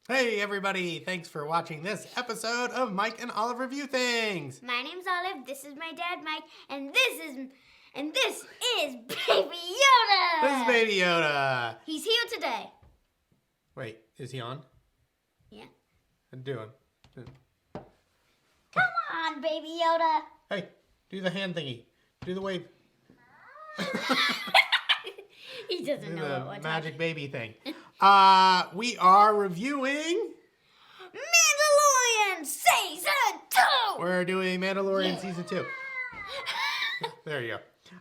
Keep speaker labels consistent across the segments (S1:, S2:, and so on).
S1: Hey everybody, thanks for watching this episode of Mike and Olive Review Things.
S2: My name's Olive, this is my dad Mike, and this is Baby Yoda!
S1: This is Baby Yoda.
S2: He's here today.
S1: Wait, is he on?
S2: Yeah.
S1: I'm doing.
S2: Come on, Baby Yoda.
S1: Hey, do the hand thingy. Do the wave.
S2: He doesn't know what we're
S1: The magic
S2: talking.
S1: baby thing. We are reviewing...
S2: Mandalorian Season 2!
S1: We're doing Mandalorian Season 2. There you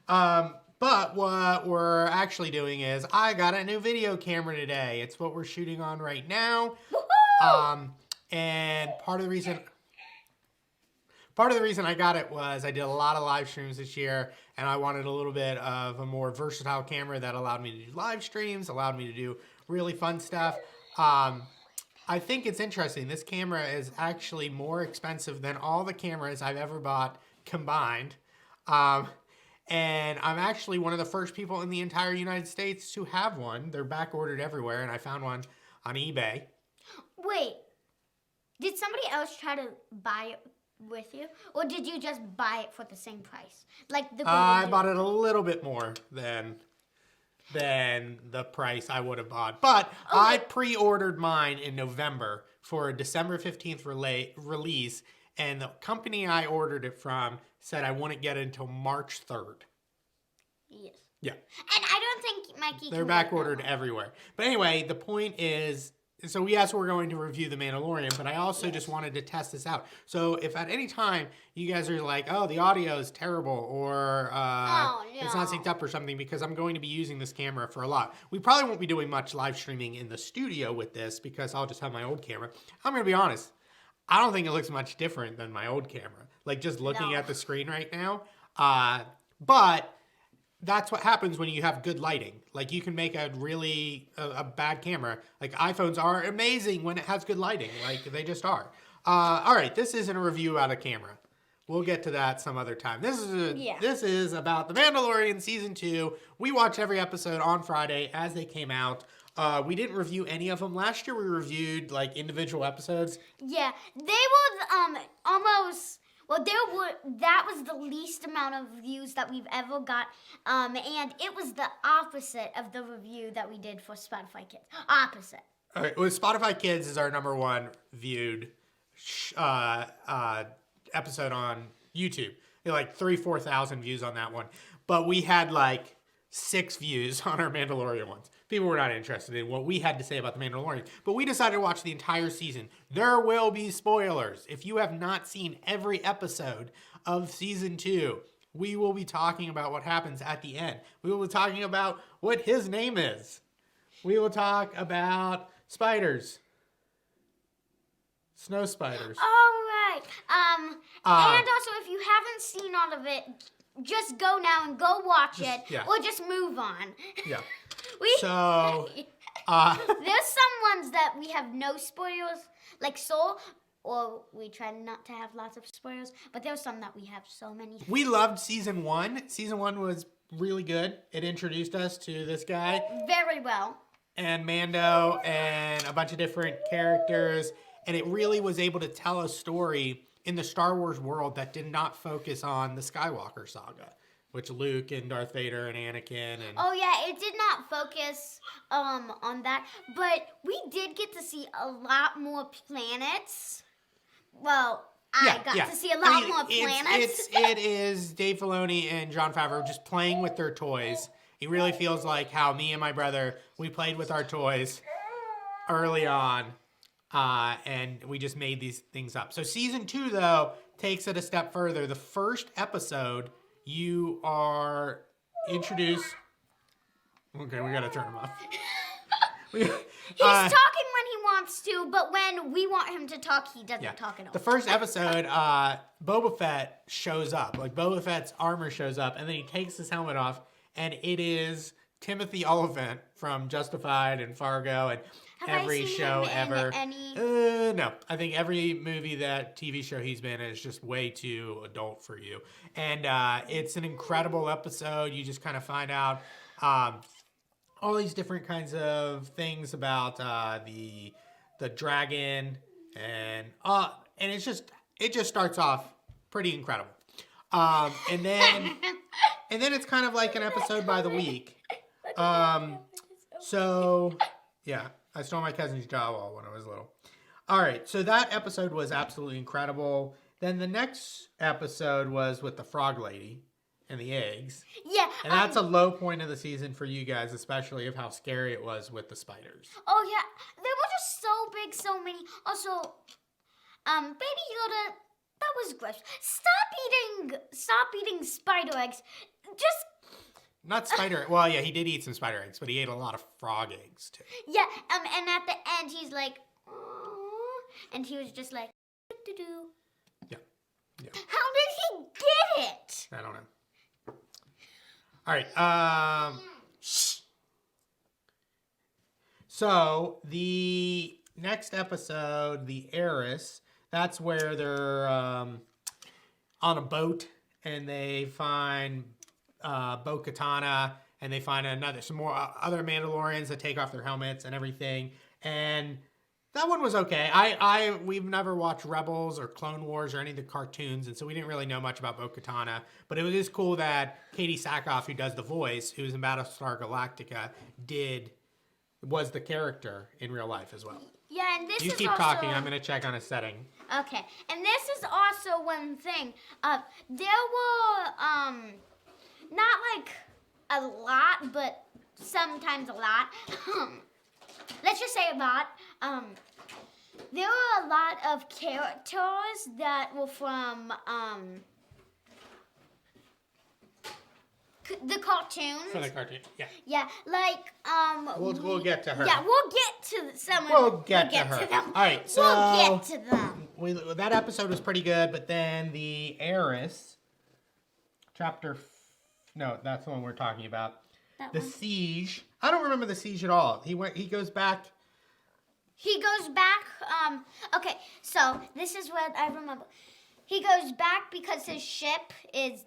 S1: go. But what we're actually doing is I got a new video camera today. It's what we're shooting on right now.
S2: Woohoo!
S1: And part of the reason I got it was I did a lot of live streams this year, and I wanted a little bit of a more versatile camera that allowed me to do live streams, allowed me to do really fun stuff. I think it's interesting. This camera is actually more expensive than all the cameras I've ever bought combined. And I'm actually one of the first people in the entire United States to have one. They're back ordered everywhere, and I found one on eBay.
S2: Wait, did somebody else try to buy it with you? Or did you just buy it for the same price? Like the
S1: I bought it a little bit more than the price I would have bought. But
S2: Okay.
S1: I pre-ordered mine in November for a December 15th release, and the company I ordered it from said I wouldn't get it until March 3rd.
S2: Yes.
S1: Yeah.
S2: And I don't think Mikey
S1: They're
S2: can
S1: back
S2: get that
S1: ordered
S2: one.
S1: everywhere. But anyway, the point is, so yes, we're going to review The Mandalorian, but I also just wanted to test this out. So if at any time you guys are like, oh, the audio is terrible, or it's not synced up or something, because I'm going to be using this camera for a lot. We probably won't be doing much live streaming in the studio with this, because I'll just have my old camera. I'm going to be honest. I don't think it looks much different than my old camera. Like just looking at the screen right now. But that's what happens when you have good lighting. Like you can make a really a bad camera. Like iPhones are amazing when it has good lighting. Like they just are. All right, this isn't a review out of camera. We'll get to that some other time. This is about The Mandalorian Season 2. We watched every episode on Friday as they came out. We didn't review any of them last year. We reviewed like individual episodes.
S2: Yeah, they were almost. Well, that was the least amount of views that we've ever got, and it was the opposite of the review that we did for Spotify Kids. Opposite.
S1: All right, well, Spotify Kids is our #1 viewed episode on YouTube. Like 3,000-4,000 views on that one, but we had like 6 views on our Mandalorian ones. People were not interested in what we had to say about The Mandalorian, but we decided to watch the entire season. There will be spoilers. If you have not seen every episode of Season 2, we will be talking about what happens at the end. We will be talking about what his name is. We will talk about spiders. Snow spiders.
S2: All right. And also, if you haven't seen all of it, just go now and go watch it, or just move on.
S1: Yeah.
S2: So, there's some ones that we have no spoilers, like Soul, or we try not to have lots of spoilers, but there's some that we have so many.
S1: We loved Season 1. Season 1 was really good. It introduced us to this guy.
S2: Very well.
S1: And Mando and a bunch of different characters. And it really was able to tell a story in the Star Wars world that did not focus on the Skywalker saga, which Luke and Darth Vader and Anakin and...
S2: Oh yeah, it did not focus on that, but we did get to see a lot more planets. Well, I got to see a lot more planets.
S1: It is Dave Filoni and Jon Favreau just playing with their toys. It really feels like how me and my brother, we played with our toys early on. And we just made these things up. So Season 2, though, takes it a step further. The first episode, you are introduced... Okay, we gotta turn him off.
S2: He's talking when he wants to, but when we want him to talk, he doesn't talk at all.
S1: The first episode, Boba Fett shows up. Like, Boba Fett's armor shows up, and then he takes his helmet off, and it is Timothy Olyphant from Justified and Fargo and every show ever. No, I think every movie TV show he's been in is just way too adult for you. And it's an incredible episode. You just kind of find out all these different kinds of things about the the dragon, and it just starts off pretty incredible. And then it's kind of like an episode by the week. So yeah, I stole my cousin's jowl when I was little. All right, so that episode was absolutely incredible. Then the next episode was with the frog lady and the eggs.
S2: Yeah.
S1: And that's a low point of the season for you guys, especially of how scary it was with the spiders.
S2: Oh yeah, they were just so big, so many. Also, Baby Yoda, that was gross. Stop eating spider eggs. Just.
S1: Not spider. Well, yeah, he did eat some spider eggs, but he ate a lot of frog eggs too.
S2: Yeah. And at the end, he's like, "Aww," and he was just like, "Do."
S1: Yeah. Yeah.
S2: How did he get it?
S1: I don't know. All right. So the next episode, the Heiress, that's where they're on a boat and they find Bo-Katan, and they find some more other Mandalorians that take off their helmets and everything. And that one was okay. We've never watched Rebels or Clone Wars or any of the cartoons, and so we didn't really know much about Bo-Katan. But it was just cool that Katie Sackhoff, who does the voice, who's in Battlestar Galactica, was the character in real life as well.
S2: Yeah, and this
S1: you
S2: is
S1: keep
S2: also...
S1: talking. I'm gonna check on a setting.
S2: Okay, and this is also one thing. There were not like a lot, but sometimes a lot. Let's just say a lot. There were a lot of characters that were from the cartoons.
S1: For the cartoon, yeah.
S2: Yeah, like
S1: We'll get to her.
S2: Yeah, we'll get to some.
S1: We'll get to her.
S2: them.
S1: All right, so
S2: we'll get to them.
S1: That episode was pretty good, but then the Heiress, no, that's the one we're talking about. The Siege. I don't remember the Siege at all. He goes back.
S2: He goes back. Okay, so this is what I remember. He goes back because his ship is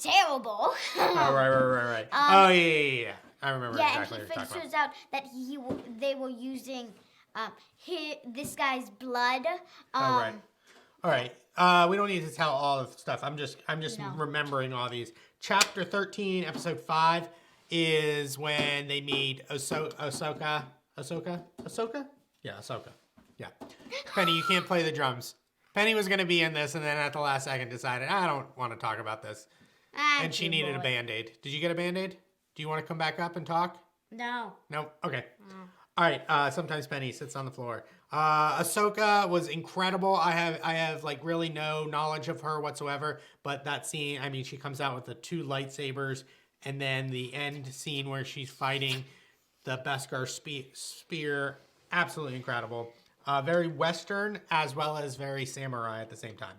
S2: terrible.
S1: Oh, right. Yeah. I remember exactly
S2: and
S1: what you're
S2: he
S1: talking
S2: figures out that they were using this guy's blood.
S1: All right. We don't need to tell all the stuff. I'm just remembering all these. Chapter 13, episode 5 is when they meet Ahsoka. Yeah, Ahsoka. Yeah. Penny, you can't play the drums. Penny was going to be in this, and then at the last second decided, I don't want to talk about this. And she needed a Band-Aid. Did you get a Band-Aid? Do you want to come back up and talk?
S2: No.
S1: No? Okay. All right. Sometimes Penny sits on the floor. Ahsoka was incredible. I have like really no knowledge of her whatsoever, but that scene, I mean, she comes out with the 2 lightsabers, and then the end scene where she's fighting the Beskar spear, absolutely incredible. Very Western as well as very samurai at the same time.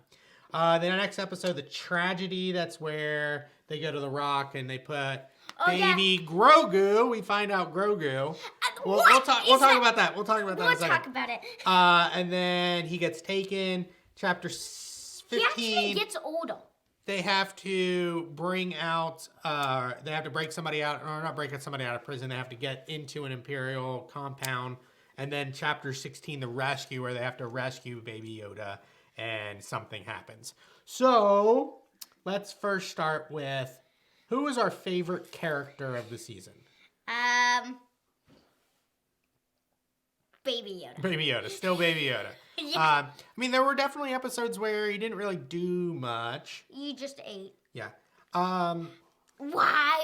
S1: The next episode, the tragedy, that's where they go to the Rock and they put baby Grogu. We find out Grogu. We'll talk about that. We'll talk about that in a second.
S2: We'll talk about it.
S1: And then he gets taken. Chapter 15.
S2: He actually gets older.
S1: They have to bring out, they have to break somebody out, or not break somebody out of prison. They have to get into an Imperial compound. And then chapter 16, the rescue, where they have to rescue Baby Yoda, and something happens. So, let's first start with, who was our favorite character of the season?
S2: Baby Yoda.
S1: Baby Yoda. Still Baby Yoda.
S2: Yeah.
S1: I mean, there were definitely episodes where he didn't really do much.
S2: You just ate.
S1: Yeah.
S2: Why,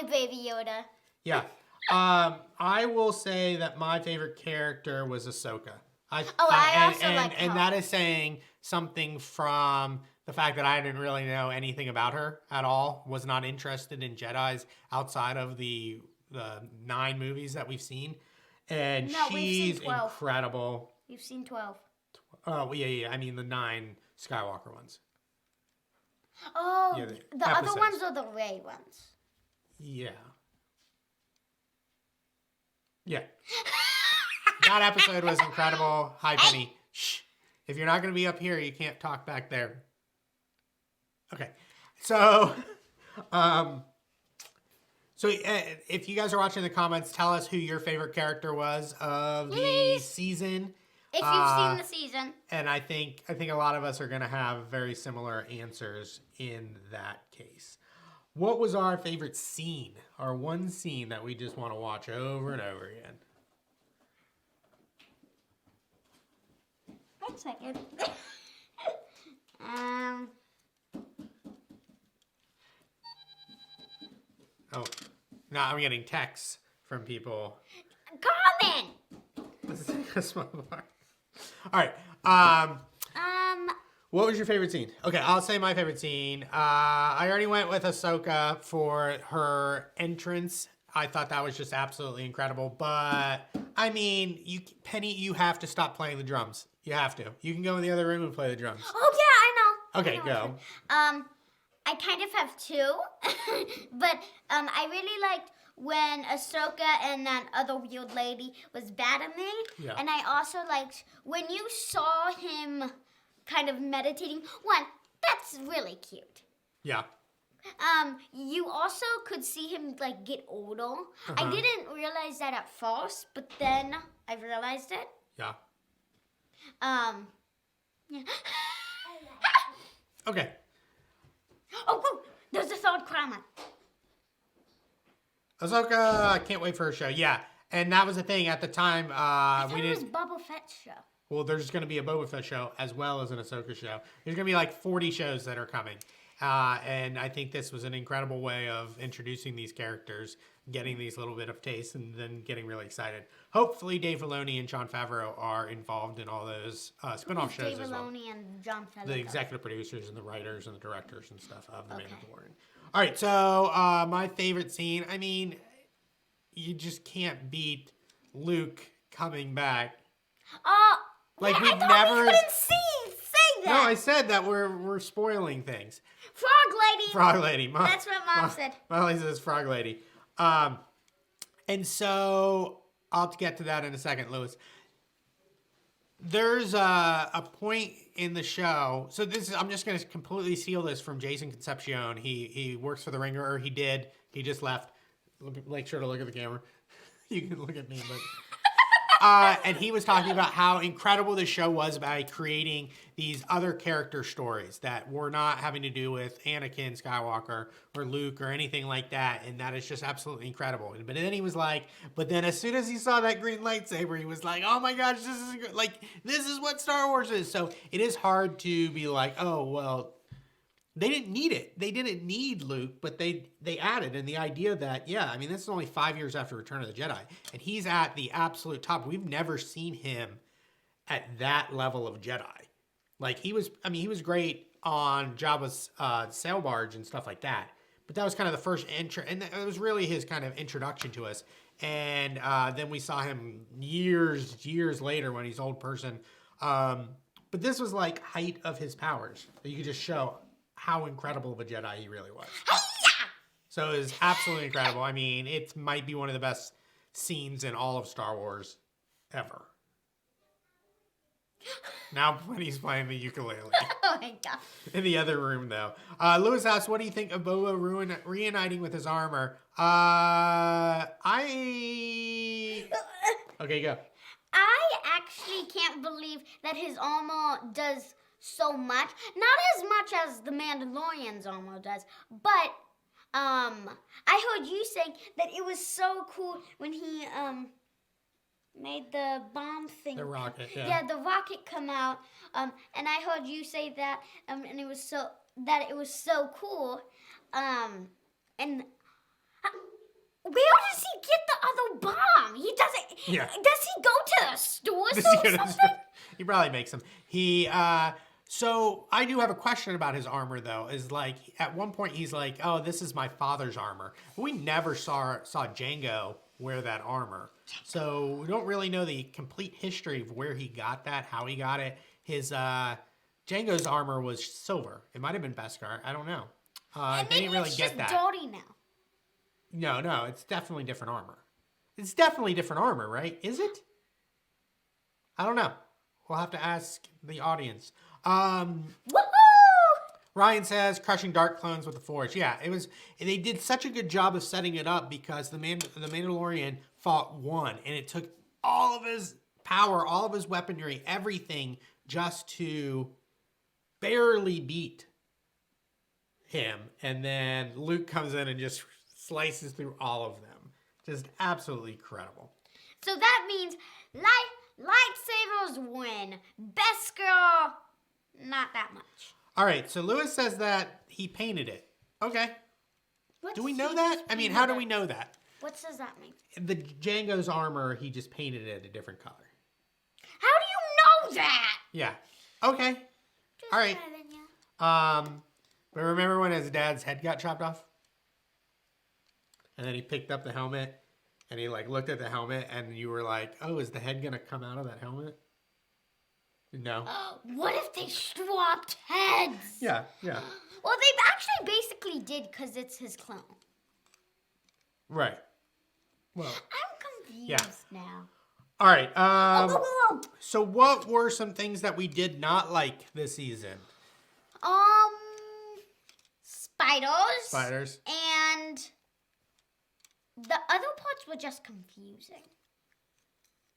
S2: Baby Yoda?
S1: Yeah. I will say that my favorite character was Ahsoka.
S2: I also like her.
S1: And that is saying something from the fact that I didn't really know anything about her at all. Was not interested in Jedis outside of the 9 movies that we've seen. And she's incredible.
S2: You've seen 12.
S1: Oh, yeah. I mean, the 9 Skywalker ones.
S2: Oh,
S1: yeah,
S2: the other ones are the Rey ones.
S1: Yeah. Yeah. That episode was incredible. Hi, Penny. Shh. If you're not going to be up here, you can't talk back there. Okay. So, if you guys are watching the comments, tell us who your favorite character was of the season.
S2: If you've seen the season.
S1: And I think a lot of us are going to have very similar answers in that case. What was our favorite scene? Our one scene that we just want to watch over and over again?
S2: 1 second.
S1: Oh, now I'm getting texts from people.
S2: Comment!
S1: Let's take a small part. All right. What was your favorite scene? Okay, I'll say my favorite scene. I already went with Ahsoka for her entrance. I thought that was just absolutely incredible. But I mean, Penny, you have to stop playing the drums. You have to. You can go in the other room and play the drums.
S2: Oh yeah, I know.
S1: Okay, go.
S2: I kind of have two, but I really liked when Ahsoka and that other weird lady was battling.
S1: Yeah.
S2: And I also liked when you saw him kind of meditating. One, that's really cute.
S1: Yeah.
S2: You also could see him like get older. I didn't realize that at first, but then I realized it.
S1: Yeah.
S2: Yeah.
S1: Okay.
S2: Oh, there's a third comment.
S1: Ahsoka, I can't wait for her show. Yeah. And that was the thing at the time.
S2: It was Boba Fett's show.
S1: Well, there's going to be a Boba Fett show as well as an Ahsoka show. There's going to be like 40 shows that are coming. And I think this was an incredible way of introducing these characters, getting these little bit of taste, and then getting really excited. Hopefully, Dave Filoni and Jon Favreau are involved in all those spin-off shows
S2: Dave
S1: as well.
S2: Filoni and Jon Favreau.
S1: The executive producers and the writers and the directors and stuff of The Mandalorian. All right, so my favorite scene, I mean, you just can't beat Luke coming back. Like
S2: I
S1: we've
S2: thought
S1: never
S2: we couldn't say that.
S1: No, I said that we're spoiling things.
S2: Frog lady.
S1: Frog lady.
S2: That's what Mom said.
S1: Molly says frog lady. And so I'll get to that in a second, Lewis. There's a point in the show. So I'm just going to completely steal this from Jason Concepcion. He works for The Ringer, or he did. He just left. Make sure to look at the camera. You can look at me, but. And he was talking about how incredible the show was by creating these other character stories that were not having to do with Anakin Skywalker or Luke or anything like that. And that is just absolutely incredible. But then he was like, but then as soon as he saw that green lightsaber, he was like, oh my gosh, this is what Star Wars is. So it is hard to be like, oh, well, they didn't need it. They didn't need Luke, but they added. And the idea that, yeah, I mean, this is only 5 years after Return of the Jedi. And he's at the absolute top. We've never seen him at that level of Jedi. Like, he was great on Jabba's sail barge and stuff like that. But that was kind of the first intro. And it was really his kind of introduction to us. And then we saw him years later when he's an old person. But this was like height of his powers. You could just show how incredible of a Jedi he really was. So it was absolutely incredible. I mean, it might be one of the best scenes in all of Star Wars ever. Now when he's playing the ukulele.
S2: Oh my god.
S1: In the other room, though. Lewis asks, what do you think of Boba reuniting with his armor? Okay, go.
S2: I actually can't believe that his armor does so much. Not as much as the Mandalorian's armor does, but I heard you saying that it was so cool when he made the bomb thing.
S1: The rocket, yeah.
S2: Yeah, the rocket come out. And I heard you say that, and it was so cool. And where does he get the other bomb? He doesn't. Yeah. Does he go to the stores or something?
S1: He probably makes them. So I do have a question about his armor, though. Is like at one point he's like, "Oh, this is my father's armor." We never saw Jango wear that armor, so we don't really know the complete history of where he got that, how he got it. His Jango's armor was silver. It might have been Beskar. I don't know. They didn't really get that.
S2: It's just dirty now.
S1: No, it's definitely different armor. It's definitely different armor, right? Is it? I don't know. We'll have to ask the audience.
S2: Woohoo!
S1: Ryan says, crushing dark clones with the Force. Yeah, it was. They did such a good job of setting it up because the Mandalorian fought one, and it took all of his power, all of his weaponry, everything, just to barely beat him. And then Luke comes in and just slices through all of them. Just absolutely incredible.
S2: So that means lightsabers win. Best girl, not that much.
S1: All right, so Lewis says that he painted it. Okay. Do we know that? I mean, how do we know that?
S2: What does that mean?
S1: The Django's armor, he just painted it a different color.
S2: How do you know that?
S1: Yeah. Okay.
S2: Just
S1: All right.
S2: kidding, yeah.
S1: But remember when his dad's head got chopped off? And then he picked up the helmet and he like looked at the helmet and you were like, oh, is the head gonna come out of that helmet? No.
S2: What if they swapped heads?
S1: Yeah.
S2: Well, they actually basically did because it's his clone.
S1: Right. Well.
S2: I'm confused now.
S1: All right. So what were some things that we did not like this season?
S2: Spiders. And the other parts were just confusing.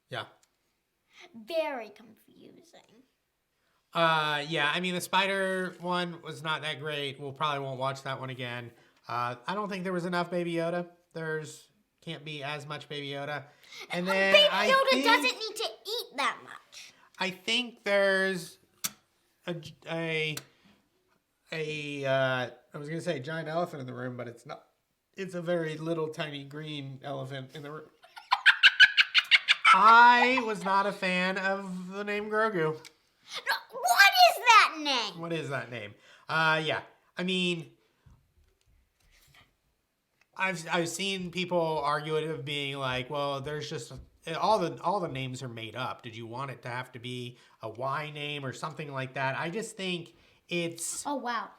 S1: Yeah.
S2: Very confusing.
S1: Yeah, I mean, the spider one was not that great. We'll probably won't watch that one again. I don't think there was enough Baby Yoda. Can't be as much Baby Yoda. And then
S2: Baby Yoda doesn't need to eat that much.
S1: I think there's I was gonna say a giant elephant in the room, but it's not. It's a very little tiny green elephant in the room. I was not a fan of the name Grogu.
S2: What is that name?
S1: What is that name? Yeah. I mean, I've seen people argue it of being like, well, there's just all the names are made up. Did you want it to have to be a Y name or something like that? I just think it's.
S2: Oh wow.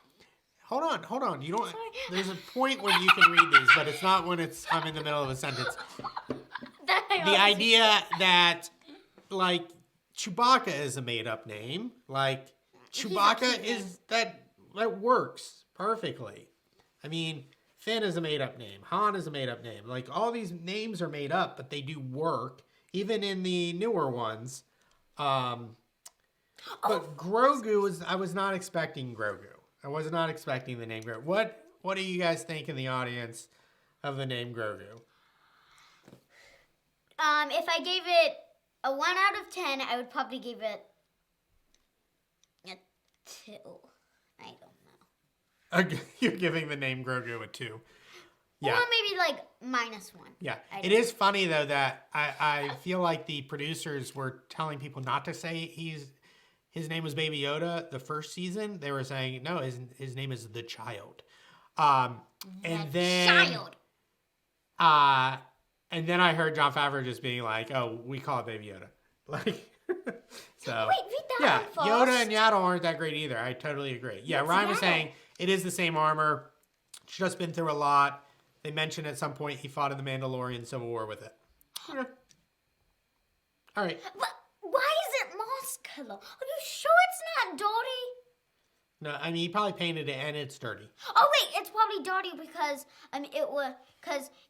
S1: Hold on. You don't. There's a point where you can read these, but it's not when I'm in the middle of a sentence. The idea that like Chewbacca is a made-up name, like Chewbacca is that works perfectly. I mean, Finn is a made-up name. Han is a made-up name. Like all these names are made up, but they do work, even in the newer ones. But Grogu I was not expecting Grogu. I was not expecting the name Grogu. What do you guys think in the audience of the name Grogu?
S2: If I gave it a 1 out of 10, I would probably give it a 2. I don't know.
S1: You're giving the name Grogu a 2. Yeah.
S2: Or maybe like -1.
S1: Yeah. It is funny though that I feel like the producers were telling people not to say his name was Baby Yoda the first season. They were saying no, his name is the Child. And then I heard Jon Favreau just being like, "Oh, we call it Baby Yoda." Like, so
S2: wait, read that
S1: yeah,
S2: one first.
S1: Yoda and Yaddle aren't that great either. I totally agree. Yeah, Ryan was saying it is the same armor. It's just been through a lot. They mentioned at some point he fought in the Mandalorian Civil War with it. Okay. All right.
S2: But why is it moss color? Are you sure it's not dirty?
S1: No, I mean he probably painted it and it's dirty.
S2: Oh wait, it's probably dirty because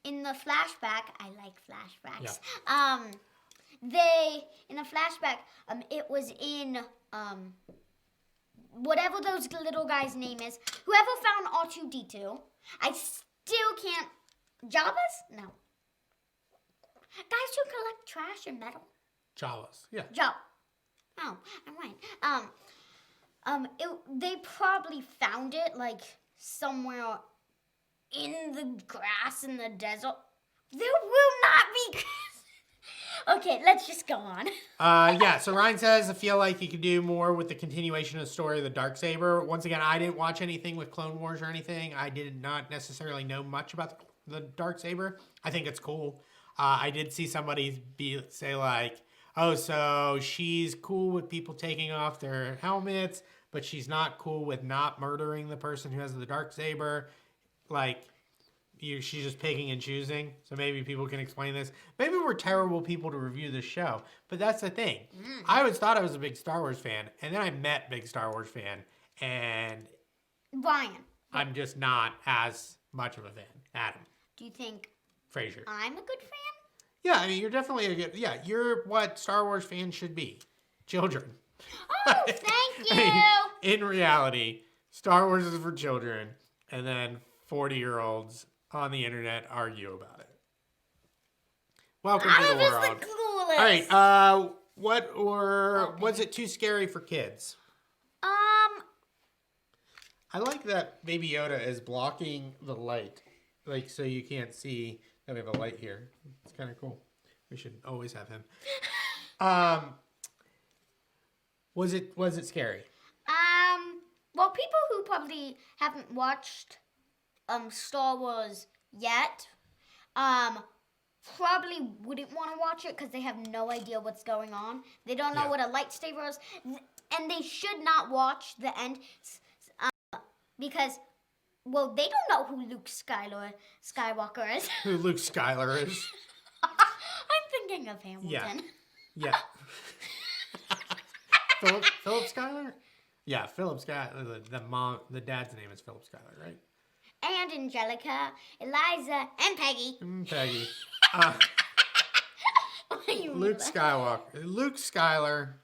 S2: in the flashback, I like flashbacks.
S1: Yeah.
S2: In a flashback, it was in whatever those little guy's name is. Whoever found R2-D2, I still can't. Jabba's? No. Guys who collect trash and metal.
S1: Jawas. Yeah.
S2: Jabba. Oh, I'm right. They probably found it like somewhere in the grass in the desert. There will not be grass. Okay, let's just go on.
S1: Yeah, so Ryan says, I feel like you could do more with the continuation of the story of the Darksaber. Once again, I didn't watch anything with Clone Wars or anything. I did not necessarily know much about the Darksaber. I think it's cool. I did see somebody say like, oh, so she's cool with people taking off their helmets, but she's not cool with not murdering the person who has the Darksaber. Like, she's just picking and choosing. So maybe people can explain this. Maybe we're terrible people to review this show, but that's the thing. I always thought I was a big Star Wars fan, and then I met big Star Wars fan, and
S2: Brian,
S1: I'm just not as much of a fan. Adam.
S2: do you think
S1: Fraser.
S2: I'm a good fan?
S1: Yeah, I mean, you're definitely a good. Yeah, you're what Star Wars fans should be, children.
S2: Oh, thank you.
S1: I mean, in reality, Star Wars is for children, and then 40-year-olds on the internet argue about it. Welcome to the world.
S2: The coolest.
S1: All right. Was it too scary for kids? I like that Baby Yoda is blocking the light, like so you can't see that we have a light here. It's kind of cool. We should always have him. Was it scary?
S2: Well, people who probably haven't watched Star Wars yet, probably wouldn't want to watch it because they have no idea what's going on. They don't know what a lightsaber is, and they should not watch the end because, well, they don't know who Luke Skywalker is.
S1: Who Luke Skyler is?
S2: I'm thinking of Hamilton.
S1: Yeah. Philip Schuyler? Yeah, Philip Schuyler. The dad's name is Philip Schuyler, right?
S2: And Angelica, Eliza, and Peggy.
S1: Peggy. Luke Skywalker. Luke Schuyler,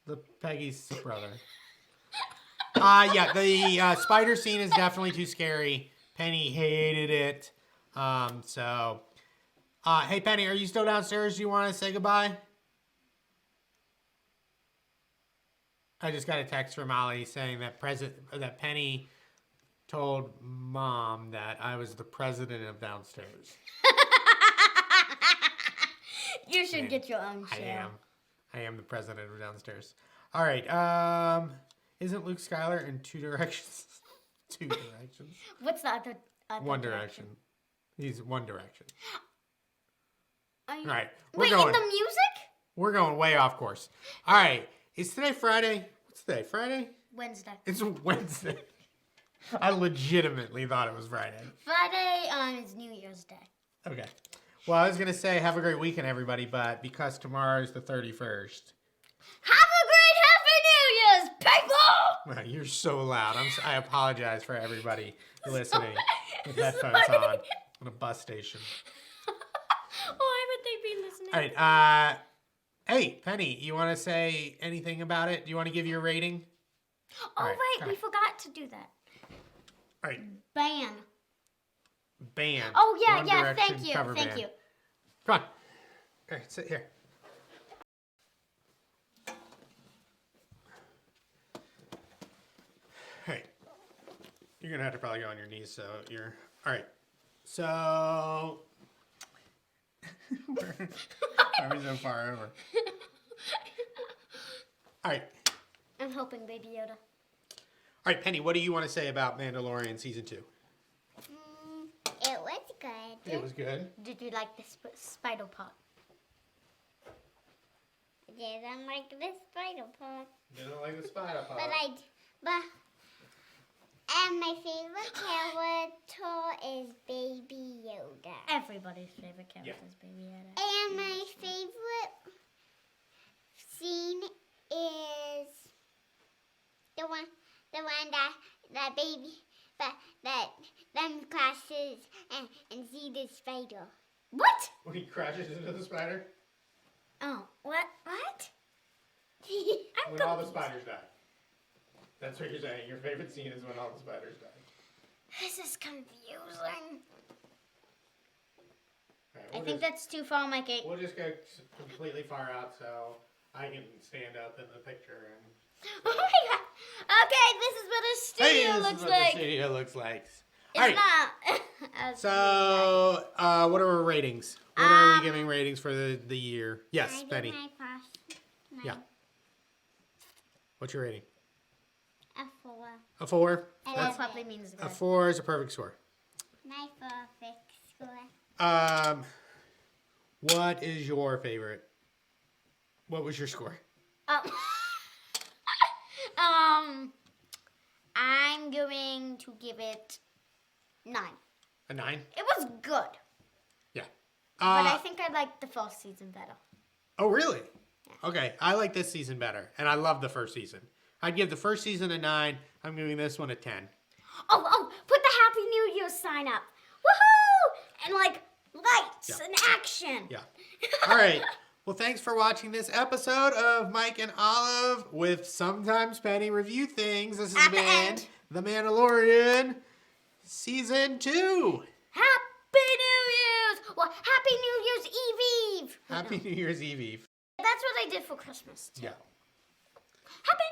S1: the Peggy's brother. The spider scene is definitely too scary. Penny hated it. Hey Penny, are you still downstairs? Do you want to say goodbye? I just got a text from Ollie saying that Penny told Mom that I was the president of downstairs.
S2: You should get your own show.
S1: I am the president of downstairs. All right. Isn't Luke Skywalker in Two Directions? Two Directions.
S2: What's the other
S1: One Direction. He's One Direction.
S2: All
S1: right.
S2: Wait, in the music?
S1: We're going way off course. All right. Is today Friday? What's today? Friday?
S2: Wednesday.
S1: It's Wednesday. I legitimately thought it was Friday.
S2: Friday is New Year's Day.
S1: Okay. Well, I was going to say have a great weekend, everybody, but because tomorrow is the 31st.
S2: Have a great Happy New Year's, people!
S1: Well, you're so loud. I apologize for everybody listening with headphones on a bus station.
S2: Why would they be listening?
S1: All right. Hey, Penny, you want to say anything about it? Do you want to give your rating?
S2: Oh, right. We forgot to do that.
S1: All right. Band.
S2: Oh, yeah,
S1: One
S2: yeah.
S1: Direction
S2: Thank you.
S1: cover
S2: Thank
S1: band.
S2: you.
S1: Come on. All right, sit here. Hey, you're going to have to probably go on your knees, so you're... All right. So... Why are we so far over? All right.
S2: I'm helping Baby Yoda.
S1: All right, Penny, what do you want to say about Mandalorian Season 2?
S2: It was good.
S1: It was good.
S2: Did you like the spider part? I didn't like the spider part.
S1: Didn't like the spider part.
S3: And my favorite character is Baby Yoda.
S2: Everybody's favorite character is Baby Yoda.
S3: And my favorite scene is the one that baby that them crashes and see the spider.
S2: What?
S1: When he crashes into the spider?
S2: Oh, what?
S1: When all the spiders die. That's what you're saying. Your favorite scene is when all the spiders die.
S2: This is confusing.
S1: Right,
S2: I think that's too far, Mikey.
S1: We'll just go completely far out so I can stand up in the picture.
S2: Oh my god. Okay, this is what a studio looks like.
S1: The studio looks like.
S2: It's not.
S1: So, what are our ratings? What are we giving ratings for the year? Yes, Penny. Yeah. What's your rating?
S3: A 4.
S1: A 4?
S2: That probably means good.
S1: A 4 is a perfect score.
S3: My perfect score.
S1: What is your favorite? What was your score?
S2: I'm going to give it 9.
S1: A 9?
S2: It was good.
S1: Yeah.
S2: But I think I liked the first season better.
S1: Oh, really? Yeah. Okay. I like this season better. And I love the first season. I'd give the first season a 9. I'm giving this one a 10.
S2: Oh, put the Happy New Year sign up. Woohoo! And lights,
S1: Yeah.
S2: and action.
S1: Yeah. All right. Well, thanks for watching this episode of Mike and Olive with Sometimes Penny Review Things. This has
S2: At the
S1: been
S2: end.
S1: The Mandalorian Season 2.
S2: Happy New Year's! Well, Happy New Year's Eve!
S1: Happy New Year's Eve.
S2: That's what I did for Christmas, too.
S1: Yeah.
S2: Happy